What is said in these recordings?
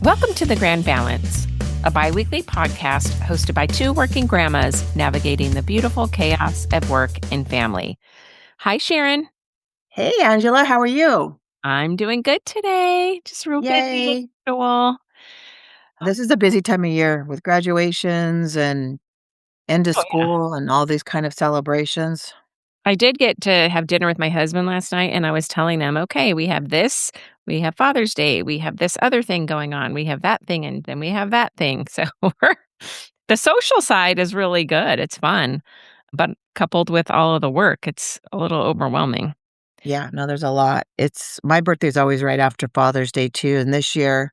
Welcome to The Grand Balance, a biweekly podcast hosted by two working grandmas navigating the beautiful chaos of work and family. Hi, Sharon. Hey, Angela, how are you? I'm doing good today. Just real busy as Yay. usual. This is a busy time of year with graduations and end of Oh, yeah. school and all these kind of celebrations. I did get to have dinner with my husband last night, and I was telling them, okay, we have this, we have Father's Day, we have this other thing going on, we have that thing, and then we have that thing. So the social side is really good. It's fun. But coupled with all of the work, it's a little overwhelming. Yeah, no, there's a lot. It's my birthday's always right after Father's Day too, and this year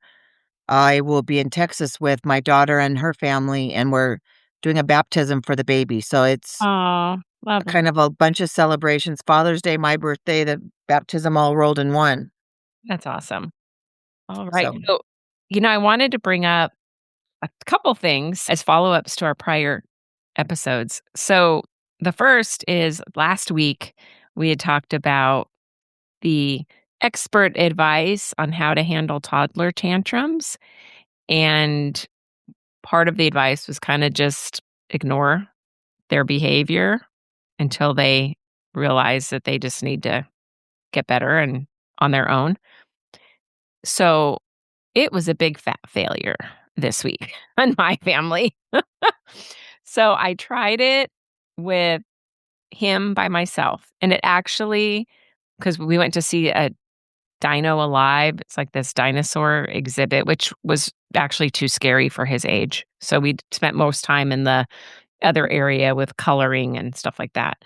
I will be in Texas with my daughter and her family, and we're doing a baptism for the baby. So it's Oh, lovely. kind of a bunch of celebrations. Father's Day, my birthday, the baptism all rolled in one. That's awesome. All right. So, So, I wanted to bring up a couple things as follow-ups to our prior episodes. So, the first is last week we had talked about the expert advice on how to handle toddler tantrums. And part of the advice was kind of just ignore their behavior until they realize that they just need to get better and on their own. So it was a big fat failure this week in my family. So I tried it with him by myself. And it actually, because we went to see a Dino Alive, it's like this dinosaur exhibit, which was actually too scary for his age. So we spent most time in the other area with coloring and stuff like that.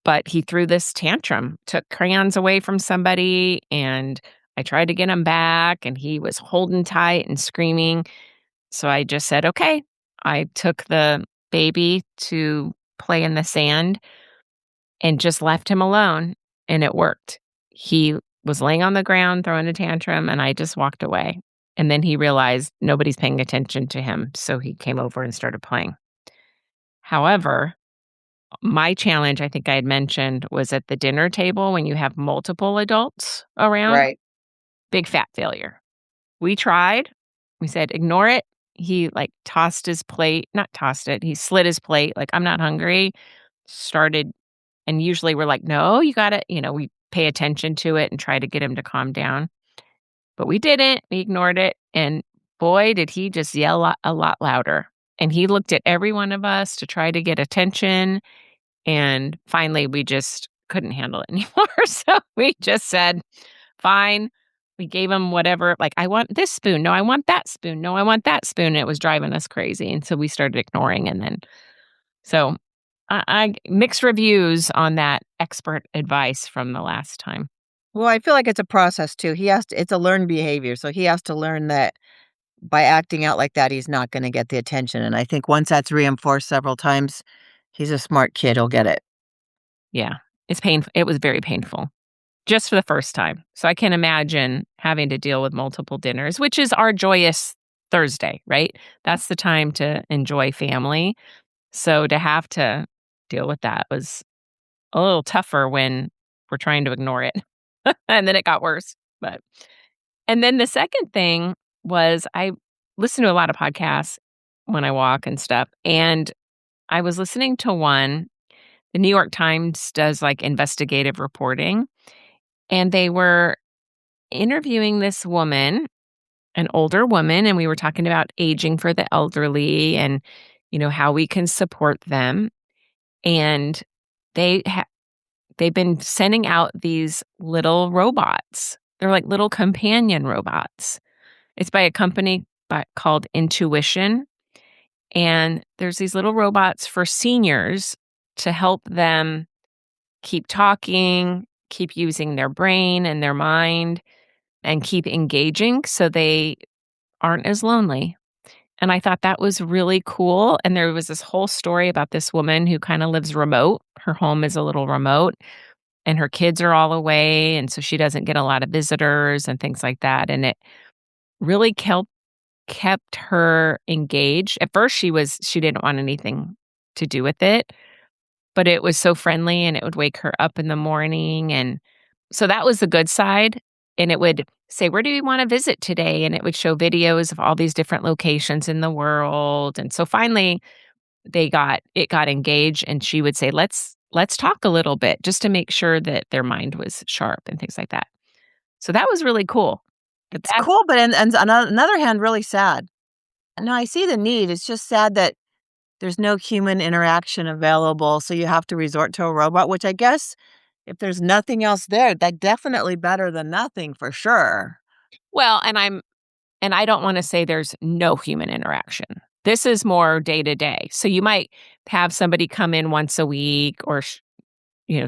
But he threw this tantrum, took crayons away from somebody, and I tried to get him back, and he was holding tight and screaming. So I just said, okay. I took the baby to play in the sand and just left him alone, and it worked. He was laying on the ground throwing a tantrum, and I just walked away. And then he realized nobody's paying attention to him, so he came over and started playing. However, my challenge, I think I had mentioned, was at the dinner table when you have multiple adults around, right. big fat failure. We tried. We said, "Ignore it." He, like, tossed his plate, not tossed it, he slid his plate, like, "I'm not hungry." Started and usually we're like, "No, you gotta," we pay attention to it and try to get him to calm down. But we didn't. We ignored it, and boy, did he just yell a lot louder. And he looked at every one of us to try to get attention, and finally, we just couldn't handle it anymore. So we just said, "Fine." We gave him whatever, like, "I want this spoon. No, I want that spoon. No, I want that spoon." And it was driving us crazy. And so we started ignoring. And then, so I mixed reviews on that expert advice from the last time. Well, I feel like it's a process too. It's a learned behavior. So he has to learn that by acting out like that, he's not gonna get the attention, and I think once that's reinforced several times, he's a smart kid, he'll get it. Yeah, it's painful. It was very painful just for the first time. So I can imagine having to deal with multiple dinners, which is our joyous Thursday, right? That's the time to enjoy family. So to have to deal with that was a little tougher when we're trying to ignore it. And then it got worse. And then the second thing was I listen to a lot of podcasts when I walk and stuff. And I was listening to one. The New York Times does like investigative reporting, and they were interviewing this woman, an older woman, and we were talking about aging for the elderly and, how we can support them. And they've been sending out these little robots. They're like little companion robots. It's by a company called Intuition. And there's these little robots for seniors to help them keep talking, keep using their brain and their mind, and keep engaging so they aren't as lonely. And I thought that was really cool. And there was this whole story about this woman who kind of lives remote. Her home is a little remote, and her kids are all away. And so she doesn't get a lot of visitors and things like that. And it really kept her engaged. At first she didn't want anything to do with it, but it was so friendly and it would wake her up in the morning. And so that was the good side. And it would say, "Where do you wanna visit today?" And it would show videos of all these different locations in the world, and so finally, got engaged, and she would say, "Let's talk a little bit," just to make sure that their mind was sharp and things like that. So that was really cool. But It's that cool, but on another hand, really sad. No, I see the need. It's just sad that there's no human interaction available, so you have to resort to a robot, which I guess if there's nothing else there, that definitely better than nothing for sure. well, and I don't wanna say there's no human interaction. This is more day to day. So you might have somebody come in once a week or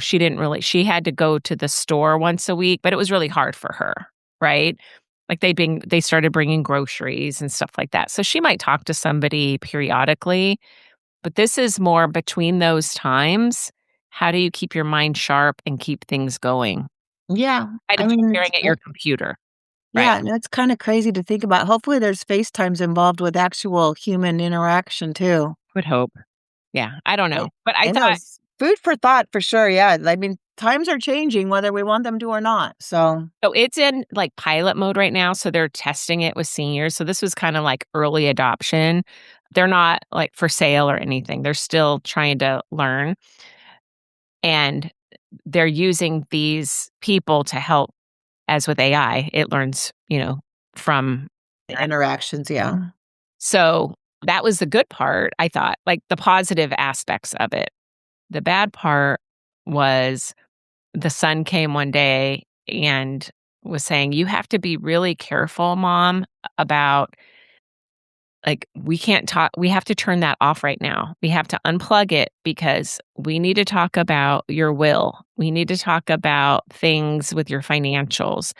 she had to go to the store once a week, but it was really hard for her, right? Like they started bringing groceries and stuff like that. So she might talk to somebody periodically, but this is more between those times. How do you keep your mind sharp and keep things going? Yeah, Kind I of mean, staring at your computer, right? yeah, and it's kinda crazy to think about. Hopefully, there's FaceTimes involved with actual human interaction too. Would hope. Yeah, I don't I know. But I I know thought it's food for thought for sure, yeah. I mean, times are changing whether we want them to or not, so so it's in like pilot mode right now. So they're testing it with seniors. So this was kind of like early adoption. They're not like for sale or anything. They're still trying to learn. And they're using these people to help, as with AI, it learns, from the interactions, yeah. so that was the good part, I thought, like the positive aspects of it. The bad part was the son came one day and was saying, "You have to be really careful, mom, about like we can't talk we have to turn that off right now. We have to unplug it because we need to talk about your will. We need to talk about things with your financials.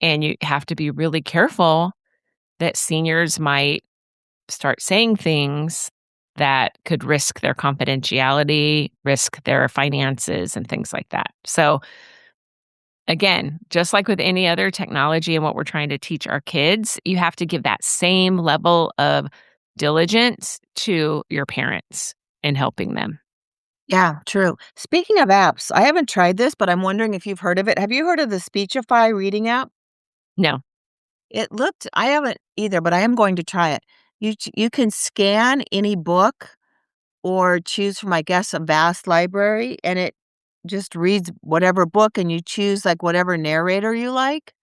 And you have to be really careful that seniors might start saying things that could risk their confidentiality, risk their finances, and things like that." So, again, just like with any other technology and what we're trying to teach our kids, you have to give that same level of diligence to your parents in helping them. Yeah, true. Speaking of apps, I haven't tried this, but I'm wondering if you've heard of it. Have you heard of the Speechify reading app? No. I haven't either, but I am going to try it. You can scan any book or choose from, I guess, a vast library, and it just reads whatever book, and you choose, like, whatever narrator you like,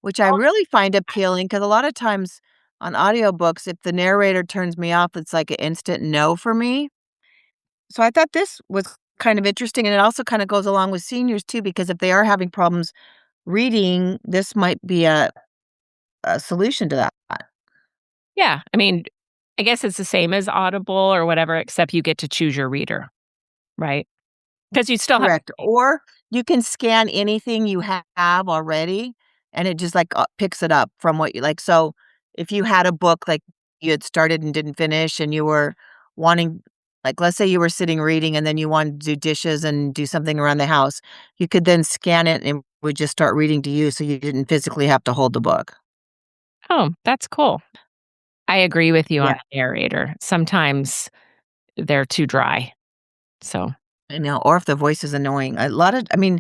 which I really find appealing because a lot of times on audiobooks, if the narrator turns me off, it's like an instant no for me. So I thought this was kind of interesting, and it also kinda goes along with seniors too, because if they are having problems reading, this might be a solution to that. Yeah. I mean, I guess it's the same as Audible or whatever, except you get to choose your reader, right? Because you still have Correct, or you can scan anything you have already, and it just, like, picks it up from what you like, so if you had a book, like, you had started and didn't finish and you were wanting like, let's say you were sitting reading and then you wanted to do dishes and do something around the house, you could then scan it and it would just start reading to you so you didn't physically have to hold the book. Oh, that's cool. I agree with you on Yeah. the narrator. Sometimes they're too dry. So, I know, or if the voice is annoying. A lot of I mean,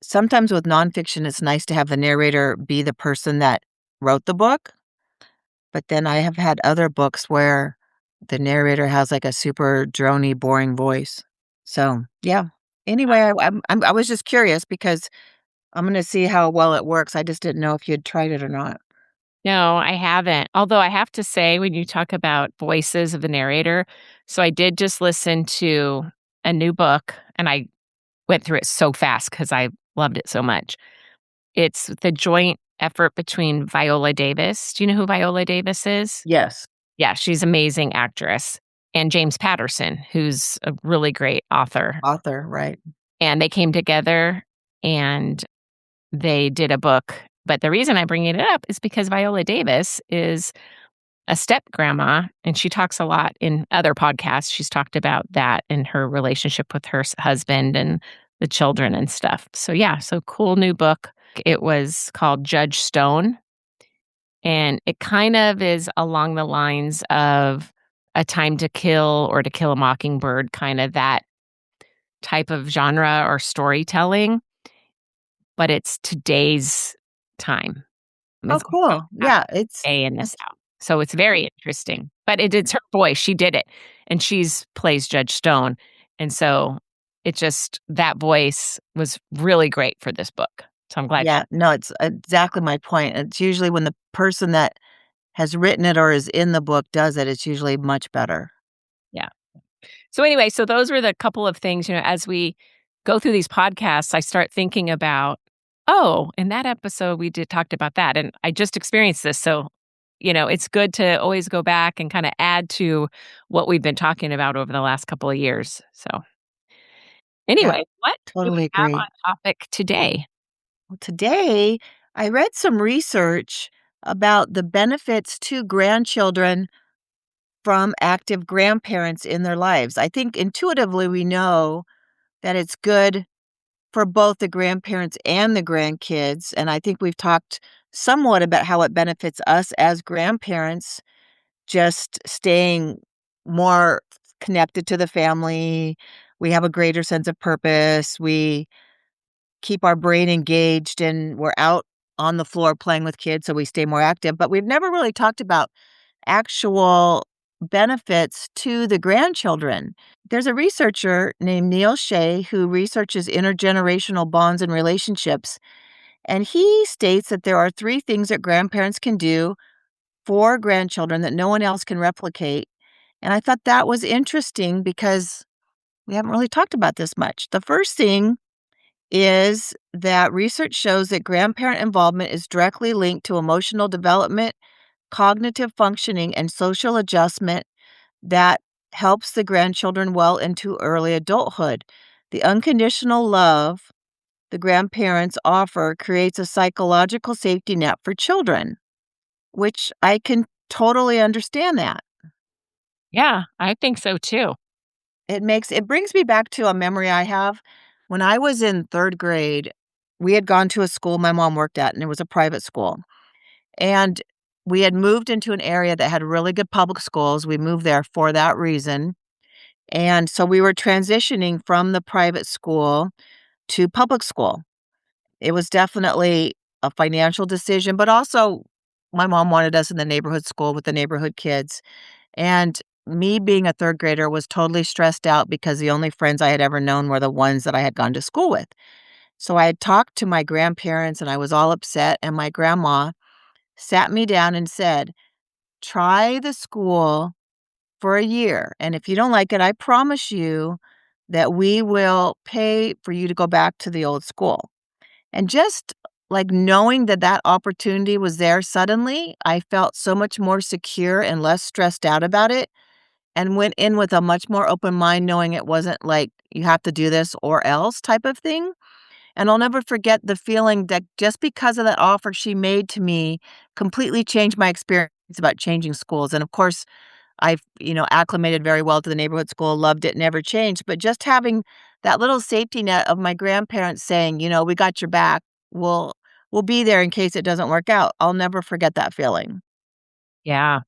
sometimes with nonfiction, it's nice to have the narrator be the person that wrote the book, but then I have had other books where the narrator has, like, a super drony, boring voice. So, yeah. Anyway, I was just curious because I'm gonna see how well it works. I just didn't know if you'd tried it or not. no, I haven't. Although I have to say, when you talk about voices of the narrator, so I did just listen to a new book and I went through it so fast because I loved it so much. It's the joint effort between Viola Davis. Do you know who Viola Davis is? Yes. Yeah, she's an amazing actress. And James Patterson, who's a really great author. Author, right. And they came together and they did a book. But the reason I'm bringing it up is because Viola Davis is a step grandma, and she talks a lot in other podcasts. She's talked about that in her relationship with her husband and the children and stuff. So, yeah, so cool new book. It was called Judge Stone, and it kind of is along the lines of A Time to Kill or To Kill a Mockingbird, kind of that type of genre or storytelling, but it's today's time. Oh, It's cool. Yeah, it's A in this it's house. So it's very interesting. But it's her voice, she did it, and she's plays Judge Stone, and so it just that voice was really great for this book. So I'm glad yeah, no, it's exactly my point. It's usually when the person that has written it or is in the book does it, it's usually much better. yeah. So anyway, so those were the couple of things, as we go through these podcasts, I start thinking about, oh, in that episode we did talked about that, and I just experienced this. So, it's good to always go back and kind of add to what we've been talking about over the last couple of years. So Yeah, anyway, what do totally we have agree. on topic today? Well, today, I read some research about the benefits to grandchildren from active grandparents in their lives. I think intuitively we know that it's good for both the grandparents and the grandkids, and I think we've talked somewhat about how it benefits us as grandparents, just staying more connected to the family. We have a greater sense of purpose. We keep our brain engaged and we're out on the floor playing with kids, so we stay more active. But we've never really talked about actual benefits to the grandchildren. There's a researcher named Neil Shea who researches intergenerational bonds and relationships, and he states that there are three things that grandparents can do for grandchildren that no one else can replicate. And I thought that was interesting because we haven't really talked about this much. The first thing is that research shows that grandparent involvement is directly linked to emotional development, cognitive functioning, and social adjustment that helps the grandchildren well into early adulthood. The unconditional love the grandparents offer creates a psychological safety net for children, which I can totally understand that. Yeah, I think so too. It brings me back to a memory I have. When I was in 3rd grade, we had gone to a school my mom worked at, and it was a private school. And we had moved into an area that had really good public schools. We moved there for that reason. And so we were transitioning from the private school to public school. It was definitely a financial decision, but also my mom wanted us in the neighborhood school with the neighborhood kids. And me being a 3rd grader was totally stressed out because the only friends I had ever known were the ones that I had gone to school with. So I had talked to my grandparents and I was all upset. And my grandma sat me down and said, "Try the school for a year. And if you don't like it, I promise you that we will pay for you to go back to the old school." And just like knowing that that opportunity was there suddenly, I felt so much more secure and less stressed out about it and went in with a much more open mind, knowing it wasn't like you have to do this or else type of thing. And I'll never forget the feeling that just because of that offer she made to me completely changed my experience about changing schools. And of course, I've, acclimated very well to the neighborhood school, loved it, never changed. But just having that little safety net of my grandparents saying, "We got your back. We'll we'll be there in case it doesn't work out." I'll never forget that feeling. Yeah.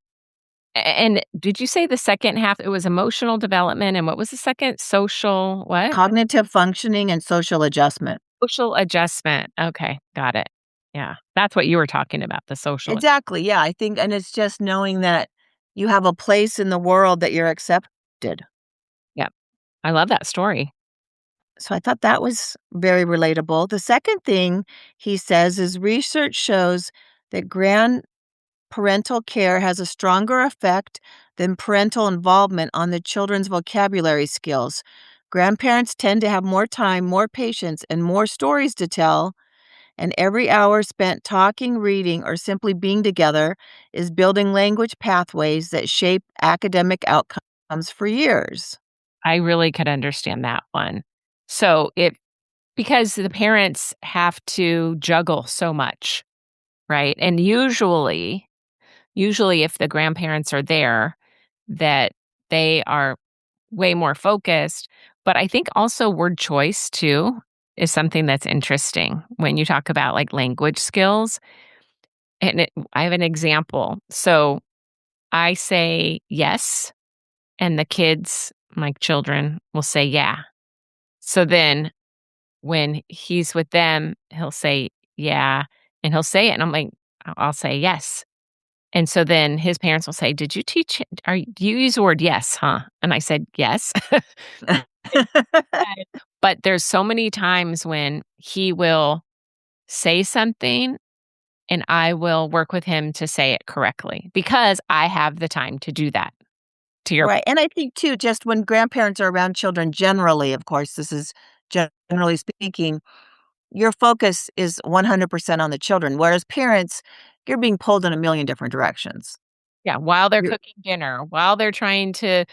And did you say the second half, it was emotional development, and what was the second? Social what? Cognitive functioning and social adjustment. Social adjustment. Okay, got it. Yeah, that's what you were talking about, the social. Exactly, yeah, I think and it's just knowing that you have a place in the world that you're accepted. Yep. I love that story. So I thought that was very relatable. The second thing he says is research shows that grandparental care has a stronger effect than parental involvement on the children's vocabulary skills. Grandparents tend to have more time, more patience, and more stories to tell, and every hour spent talking, reading, or simply being together is building language pathways that shape academic outcomes for years. I really could understand that one. So, it because the parents have to juggle so much, right? And usually if the grandparents are there, that they are way more focused, but I think also word choice too is something that's interesting when you talk about, like, language skills, and I have an example. So, I say, "Yes," and the kids, my children, will say, "Yeah." So then when he's with them, he'll say, "Yeah," and he'll say it, and I'm like, I'll say, "Yes." And so then his parents will say, "Did you teach do you use the word 'yes', huh?" And I said, "Yes." But there's so many times when he will say something and I will work with him to say it correctly because I have the time to do that, to your Right, and I think too, just when grandparents are around children generally, of course, this is generally speaking, your focus is 100% on the children, whereas parents, you're being pulled in a million different directions. yeah, while they're You're cooking dinner, while they're trying to,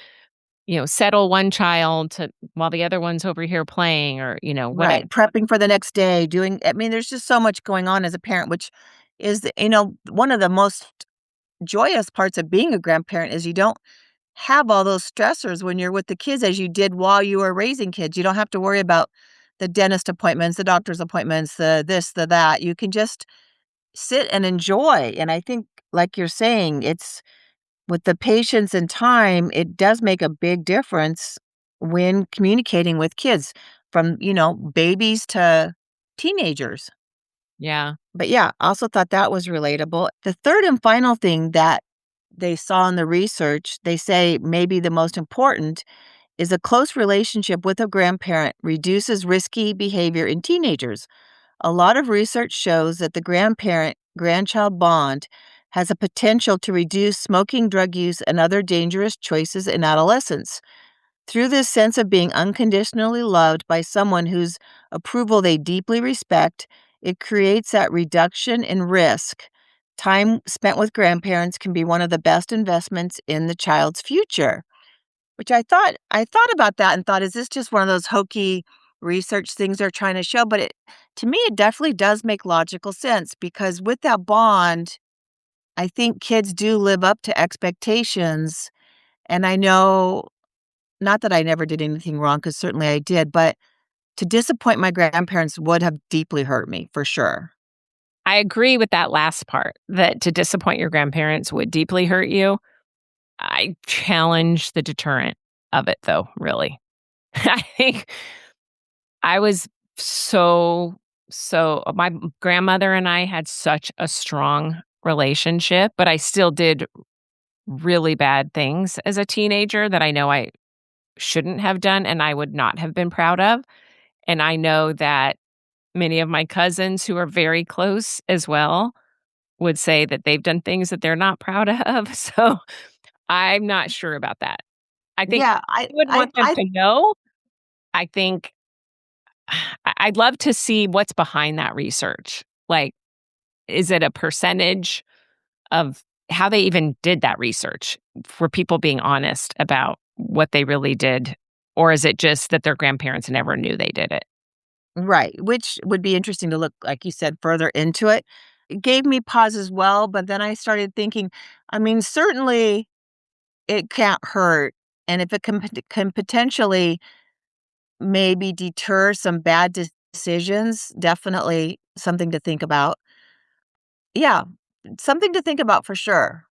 settle one child to while the other one's over here playing or, whatever. right, prepping for the next day, doing I mean, there's just so much going on as a parent, which is, one of the most joyous parts of being a grandparent is you don't have all those stressors when you're with the kids as you did while you were raising kids. You don't have to worry about the dentist appointments, the doctor's appointments, the this, the that. You can just sit and enjoy. And I think, like you're saying, it's with the patience and time, it does make a big difference when communicating with kids from, babies to teenagers. Yeah. But yeah, also thought that was relatable. The third and final thing that they saw in the research, they say maybe the most important is a close relationship with a grandparent reduces risky behavior in teenagers. A lot of research shows that the grandparent grandchild bond has a potential to reduce smoking, drug use, and other dangerous choices in adolescence. Through this sense of being unconditionally loved by someone whose approval they deeply respect, it creates that reduction in risk. Time spent with grandparents can be one of the best investments in the child's future. Which I thought about that and thought, is this just one of those hokey research things they're trying to show? But to me, it definitely does make logical sense because with that bond, I think kids do live up to expectations. And I know, not that I never did anything wrong, because certainly I did, but to disappoint my grandparents would have deeply hurt me for sure. I agree with that last part, that to disappoint your grandparents would deeply hurt you. I challenge the deterrent of it, though, really. I think I was my grandmother and I had such a strong relationship, but I still did really bad things as a teenager that I know I shouldn't have done and I would not have been proud of. And I know that many of my cousins who are very close as well would say that they've done things that they're not proud of. So I'm not sure about that. I think Yeah, I would want them to know. I think I'd love to see what's behind that research. Like, is it a percentage of how they even did that research for people being honest about what they really did? Or is it just that their grandparents never knew they did it? right, which would be interesting to look, like you said, further into it. It gave me pause as well, but then I started thinking, I mean, certainly it can't hurt, and if it can potentially maybe deter some bad decisions, definitely something to think about. Yeah, something to think about for sure.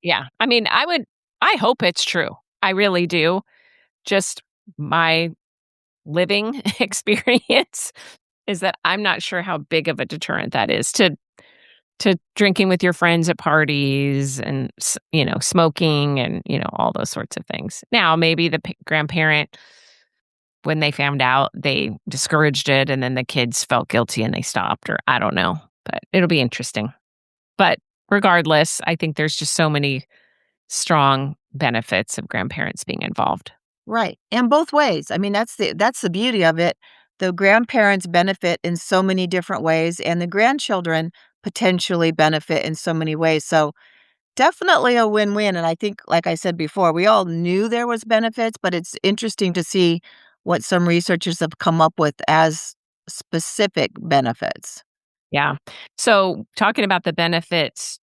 Yeah. I mean, I hope it's true. I really do. Just my living experience is that I'm not sure how big of a deterrent that is to drinking with your friends at parties and smoking and all those sorts of things. Now, maybe the grandparent when they found out they discouraged it and then the kids felt guilty and they stopped or I don't know, but it'll be interesting. But regardless, I think there's just so many strong benefits of grandparents being involved. Right, and both ways. I mean, that's the beauty of it. The grandparents benefit in so many different ways, and the grandchildren potentially benefit in so many ways. So definitely a win-win. And I think, like I said before, we all knew there was benefits, but it's interesting to see what some researchers have come up with as specific benefits. Yeah. So, talking about the benefits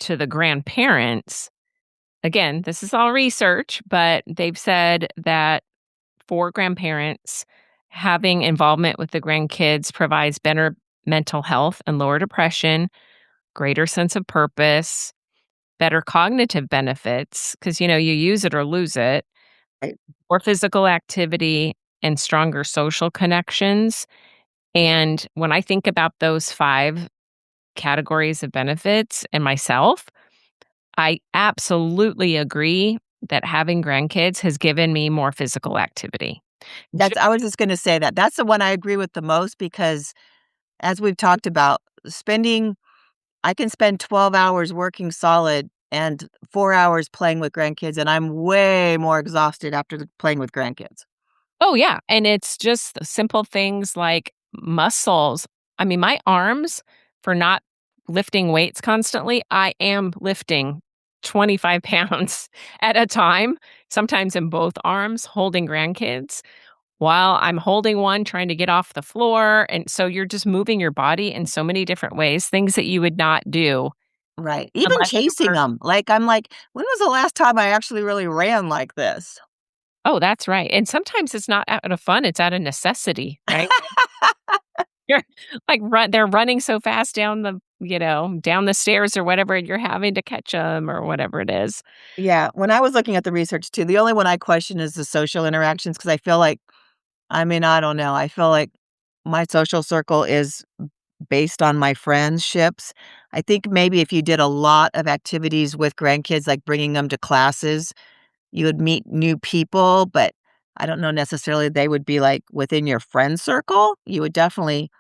to the grandparents, again, this is all research, but they've said that for grandparents, having involvement with the grandkids provides better mental health and lower depression, greater sense of purpose, better cognitive benefits because you use it or lose it, Right. more physical activity, and stronger social connections. And when I think about those five categories of benefits and myself, I absolutely agree that having grandkids has given me more physical activity. Ju I was just gonna say that. That's the one I agree with the most because as we've talked about, spending I can spend 12 hours working solid and 4 hours playing with grandkids, and I'm way more exhausted after the playing with grandkids. Oh, yeah, and it's just the simple things like muscles. I mean, my arms, for not lifting weights constantly, I am lifting 25 pounds at a time, sometimes in both arms, holding grandkids, while I'm holding one trying to get off the floor, and so you're just moving your body in so many different ways, things that you would not do Right. Even unless you chasing were. them. Like, I'm like, "When was the last time I actually really ran like this?" Oh, that's right, and sometimes it's not out of fun, it's out of necessity, right? You're like, they're running so fast down down the stairs or whatever, and you're having to catch them or whatever it is. Yeah, when I was looking at the research too, the only one I question is the social interactions because I feel like I mean, I don't know, I feel like my social circle is based on my friendships. I think maybe if you did a lot of activities with grandkids, like bringing them to classes, you would meet new people, but I don't know necessarily they would be, like, within your friend circle. You would definitely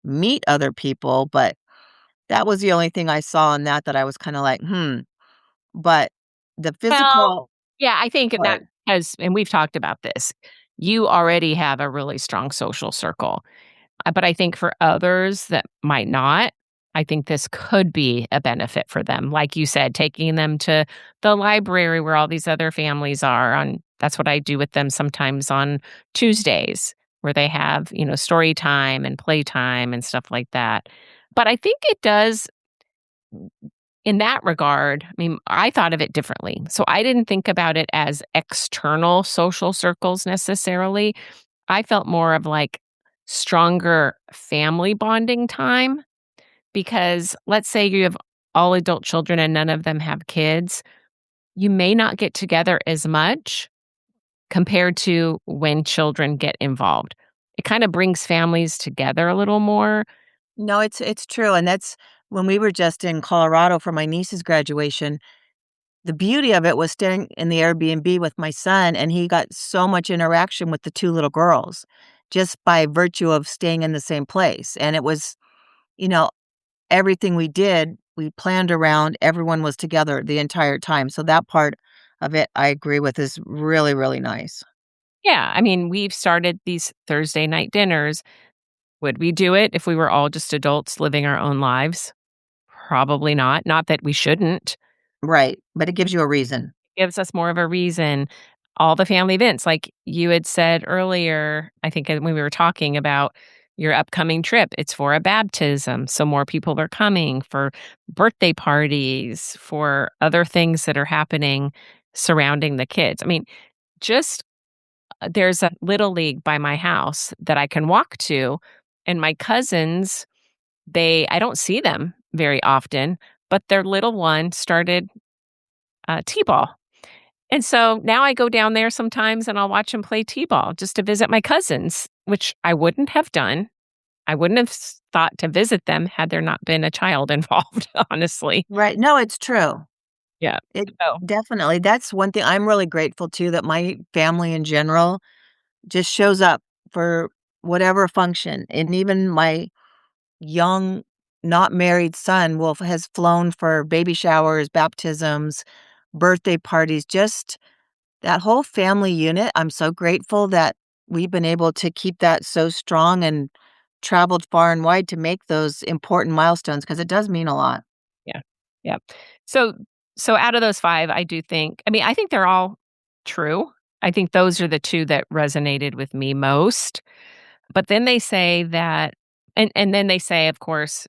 meet other people, but that was the only thing I saw in that that I was kinda like, "Hmm." But the Well, physical yeah, I think that part because and we've talked about this, you already have a really strong social circle. But I think for others that might not, I think this could be a benefit for them. Like you said, taking them to the library where all these other families are on that's what I do with them sometimes on Tuesdays, where they have, story time and playtime and stuff like that. But I think it does in that regard, I mean, I thought of it differently. So I didn't think about it as external social circles necessarily. I felt more of like stronger family bonding time because let's say you have all adult children and none of them have kids, you may not get together as much compared to when children get involved. It kind of brings families together a little more. No, it's true, and that's when we were just in Colorado for my niece's graduation, the beauty of it was staying in the Airbnb with my son, and he got so much interaction with the 2 little girls just by virtue of staying in the same place, and it was, you know, everything we did, we planned around, everyone was together the entire time, so that part of it, I agree with, is really, really nice. Yeah, I mean, we've started these Thursday night dinners. Would we do it if we were all just adults living our own lives? Probably not. Not that we shouldn't. Right, but it gives you a reason. Gives us more of a reason. All the family events, like you had said earlier, I think when we were talking about your upcoming trip, it's for a baptism. So more people are coming for birthday parties, for other things that are happening surrounding the kids. I mean, just there's a little league by my house that I can walk to, and my cousins, I don't see them very often, but their little one started t-ball. And so now I go down there sometimes and I'll watch him play t-ball just to visit my cousins, which I wouldn't have done. I wouldn't have thought to visit them had there not been a child involved, honestly. Right, no, it's true. Yeah. It So, definitely that's one thing I'm really grateful to that my family in general just shows up for whatever function, and even my young, not married son has flown for baby showers, baptisms, birthday parties, just that whole family unit. I'm so grateful that we've been able to keep that so strong and traveled far and wide to make those important milestones because it does mean a lot. yeah. Yeah. So so out of those 5, I think they're all true. I think those are the 2 that resonated with me most. But then they say that and then they say, of course,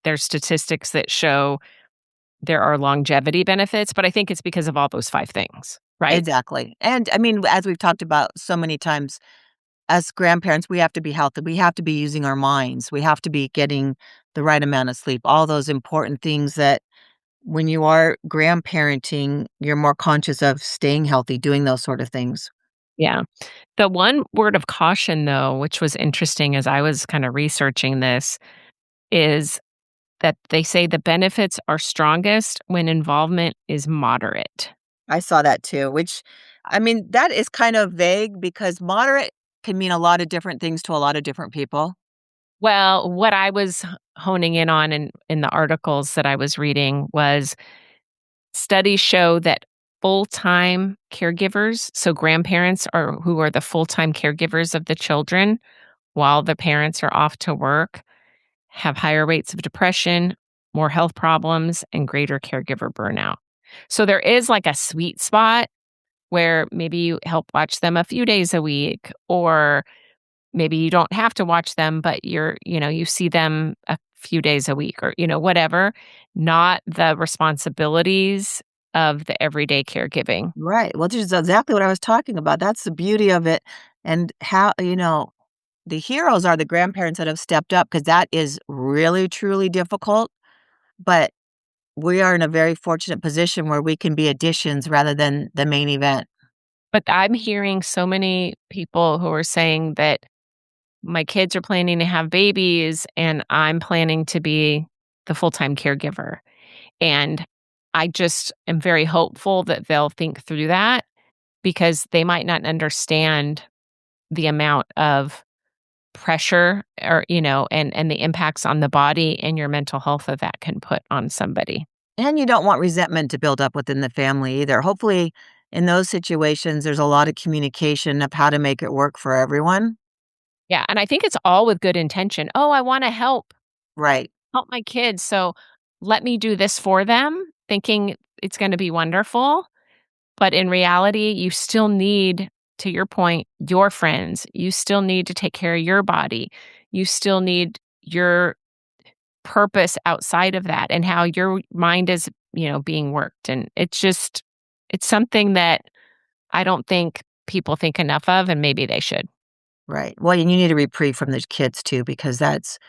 there's statistics that show there are longevity benefits, but I think it's because of all those 5 things, right? Exactly. And I mean, as we've talked about so many times, as grandparents, we have to be healthy. We have to be using our minds. We have to be getting the right amount of sleep. All those important things that when you are grandparenting, you're more conscious of staying healthy, doing those sort of things. Yeah. The one word of caution, though, which was interesting as I was kind of researching this, is that they say the benefits are strongest when involvement is moderate. I saw that too, which, I mean, that is kind of vague because moderate can mean a lot of different things to a lot of different people. Well, what I was honing in on in the articles that I was reading was studies show that full-time caregivers, so grandparents are who are the full-time caregivers of the children while the parents are off to work, have higher rates of depression, more health problems, and greater caregiver burnout. So there is like a sweet spot where maybe you help watch them a few days a week, or maybe you don't have to watch them, but you see them a few days a week or, whatever, not the responsibilities of the everyday caregiving. Right. Well, this is exactly what I was talking about. That's the beauty of it. And how, the heroes are the grandparents that have stepped up because that is really, truly difficult. But we are in a very fortunate position where we can be additions rather than the main event. But I'm hearing so many people who are saying that my kids are planning to have babies and I'm planning to be the full-time caregiver. And I just am very hopeful that they'll think through that because they might not understand the amount of pressure or, and the impacts on the body and your mental health that can put on somebody. And you don't want resentment to build up within the family either. Hopefully, in those situations, there's a lot of communication of how to make it work for everyone. Yeah, and I think it's all with good intention. "Oh, I wanna Right. help my kids, so let me do this for them," thinking it's gonna be wonderful, but in reality, you still need, to your point, your friends. You still need to take care of your body. You still need your purpose outside of that and how your mind is, being worked, and it's something that I don't think people think enough of, and maybe they should. Right. Well, and you need a reprieve from the kids too, because that's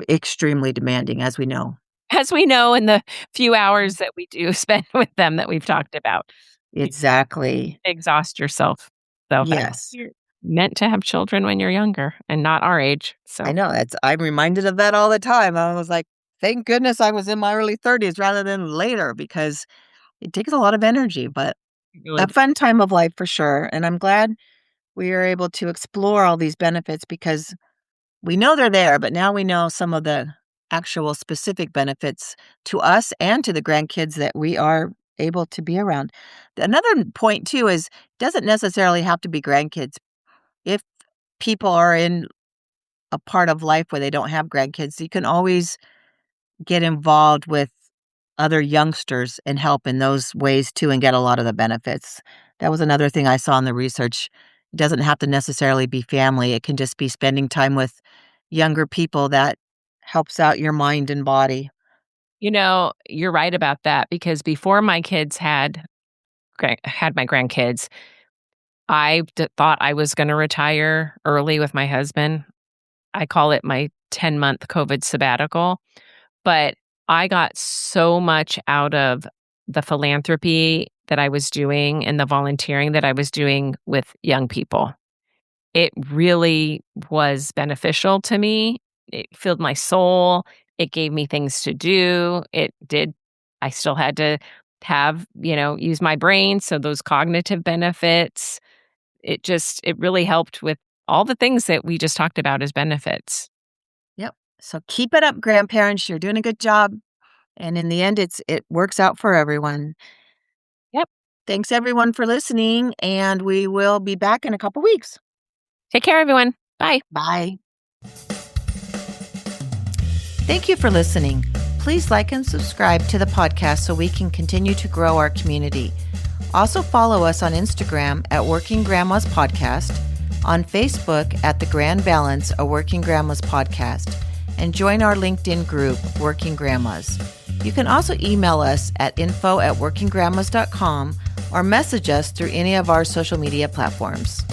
extremely demanding, as we know. As we know in the few hours that we do spend with them that we've talked about, you Exactly. exhaust yourself. So, but Yes. you're meant to have children when you're younger and not our age, I so know. I'm reminded of that all the time. I was like, thank goodness I was in my early 30s rather than later because it takes a lot of energy, but it really a fun time of life for sure. And I'm glad we are able to explore all these benefits because we know they're there, but now we know some of the actual specific benefits to us and to the grandkids that we are able to be around. Another point too is doesn't necessarily have to be grandkids. If people are in a part of life where they don't have grandkids, you can always get involved with other youngsters and help in those ways too and get a lot of the benefits. That was another thing I saw in the research. It doesn't have to necessarily be family. It can just be spending time with younger people that helps out your mind and body. You're right about that because before my kids had my grandkids, I thought I was gonna retire early with my husband. I call it my 10-month COVID sabbatical. But I got so much out of the philanthropy that I was doing and the volunteering that I was doing with young people. It really was beneficial to me. It filled my soul. It gave me things to do. I still had to use my brain. So those cognitive benefits, it really helped with all the things that we just talked about as benefits. Yep. So keep it up, grandparents. You're doing a good job. And in the end, it works out for everyone. Yep. Thanks everyone for listening, and we will be back in a couple weeks. Take care, everyone. Bye. Bye. Thank you for listening. Please like and subscribe to the podcast so we can continue to grow our community. Also follow us on Instagram at Working Grandmas Podcast, on Facebook at The Grand Balance, a Working Grandmas Podcast, and join our LinkedIn group, Working Grandmas. You can also email us at info@workinggrandmas.com or message us through any of our social media platforms.